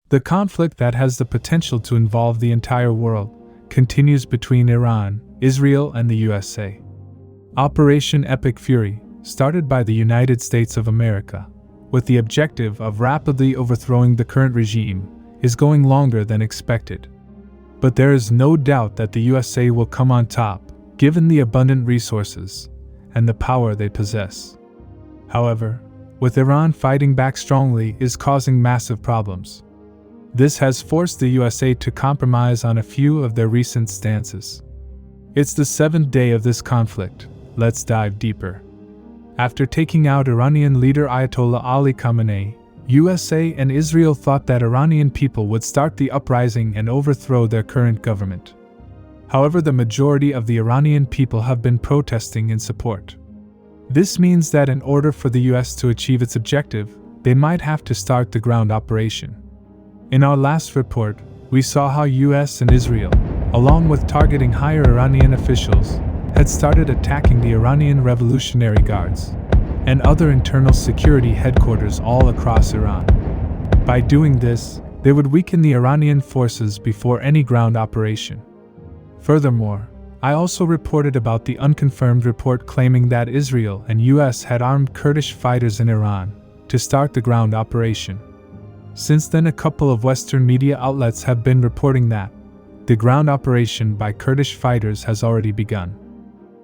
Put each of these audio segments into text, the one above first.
The conflict that has the potential to involve the entire world continues between Iran, Israel, and the USA. Operation Epic Fury, started by the United States of America, with the objective of rapidly overthrowing the current regime, is going longer than expected. But there is no doubt that the USA will come on top, given the abundant resources and the power they possess. However, with Iran fighting back strongly is causing massive problems. This has forced the USA to compromise on a few of their recent stances. It's the 7th day of this conflict. Let's dive deeper. After taking out Iranian leader Ayatollah Ali Khamenei, USA and Israel thought that Iranian people would start the uprising and overthrow their current government. However, the majority of the Iranian people have been protesting in support. This means that in order for the US to achieve its objective, they might have to start the ground operation. In our last report, we saw how US and Israel, along with targeting higher Iranian officials, had started attacking the Iranian Revolutionary Guards and other internal security headquarters all across Iran. By doing this, they would weaken the Iranian forces before any ground operation. Furthermore, I also reported about the unconfirmed report claiming that Israel and US had armed Kurdish fighters in Iran to start the ground operation. Since then, a couple of Western media outlets have been reporting that the ground operation by Kurdish fighters has already begun.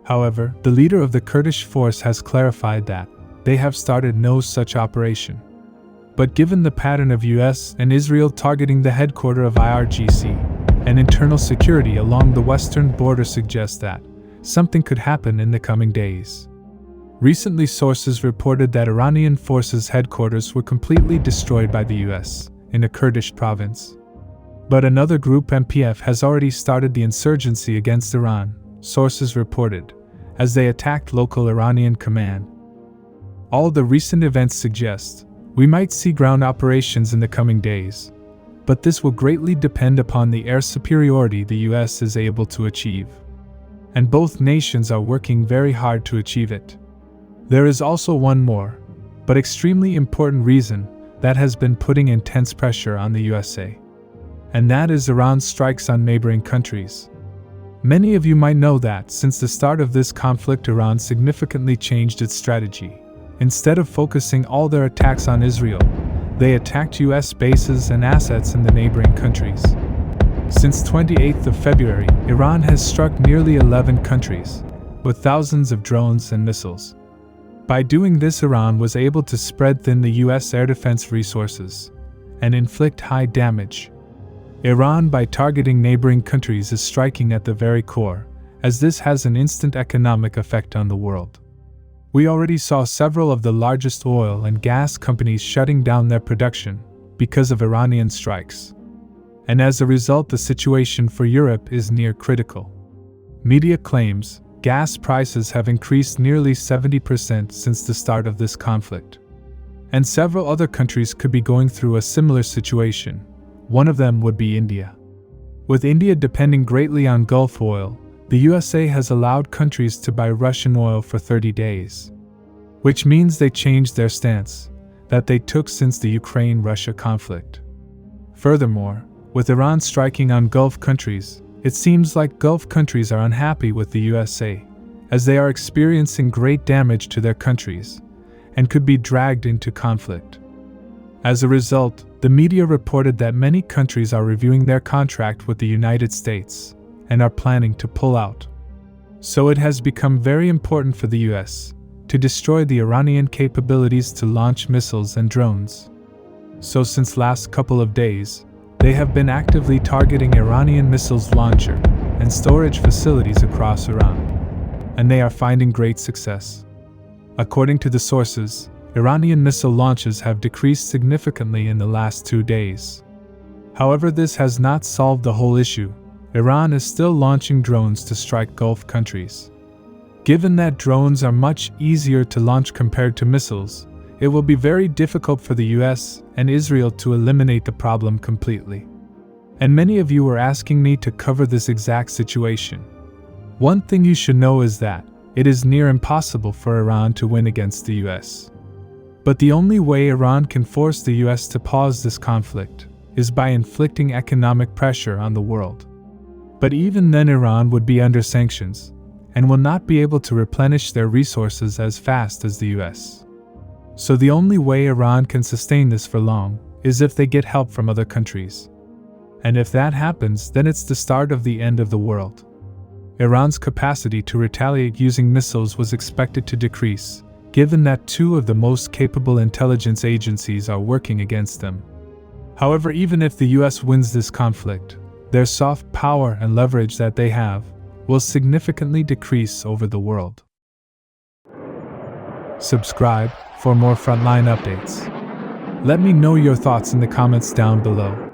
However, the leader of the Kurdish force has clarified that they have started no such operation. But given the pattern of US and Israel targeting the headquarters of IRGC, and internal security along the western border suggests that something could happen in the coming days. Recently, sources reported that Iranian forces' headquarters were completely destroyed by the US in a Kurdish province. But another group, MPF, has already started the insurgency against Iran, sources reported, as they attacked local Iranian command. All the recent events suggest we might see ground operations in the coming days, but this will greatly depend upon the air superiority the US is able to achieve. And both nations are working very hard to achieve it. There is also one more, but extremely important reason that has been putting intense pressure on the USA. And that is Iran's strikes on neighboring countries. Many of you might know that since the start of this conflict, Iran significantly changed its strategy. Instead of focusing all their attacks on Israel, they attacked US bases and assets in the neighboring countries. Since 28th of February, Iran has struck nearly 11 countries, with thousands of drones and missiles. By doing this, Iran was able to spread thin the US air defense resources and inflict high damage. Iran, by targeting neighboring countries, is striking at the very core, as this has an instant economic effect on the world. We already saw several of the largest oil and gas companies shutting down their production because of Iranian strikes. And as a result, the situation for Europe is near critical. Media claims gas prices have increased nearly 70% since the start of this conflict. And several other countries could be going through a similar situation. One of them would be India. With India depending greatly on Gulf oil, the USA has allowed countries to buy Russian oil for 30 days. Which means they changed their stance that they took since the Ukraine-Russia conflict. Furthermore, with Iran striking on Gulf countries, it seems like Gulf countries are unhappy with the USA, as they are experiencing great damage to their countries, and could be dragged into conflict. As a result, the media reported that many countries are reviewing their contract with the United States, and are planning to pull out. So it has become very important for the US to destroy the Iranian capabilities to launch missiles and drones. So since last couple of days, they have been actively targeting Iranian missiles launcher and storage facilities across Iran, and they are finding great success. According to the sources, Iranian missile launches have decreased significantly in the last 2 days. However, this has not solved the whole issue. Iran is still launching drones to strike Gulf countries. Given that drones are much easier to launch compared to missiles, it will be very difficult for the US and Israel to eliminate the problem completely. And many of you were asking me to cover this exact situation. One thing you should know is that it is near impossible for Iran to win against the US. But the only way Iran can force the US to pause this conflict is by inflicting economic pressure on the world. But even then, Iran would be under sanctions and will not be able to replenish their resources as fast as the US. So the only way Iran can sustain this for long is if they get help from other countries. And if that happens, then it's the start of the end of the world. Iran's capacity to retaliate using missiles was expected to decrease, given that two of the most capable intelligence agencies are working against them. However, even if the US wins this conflict, their soft power and leverage that they have will significantly decrease over the world. Subscribe for more frontline updates. Let me know your thoughts in the comments down below.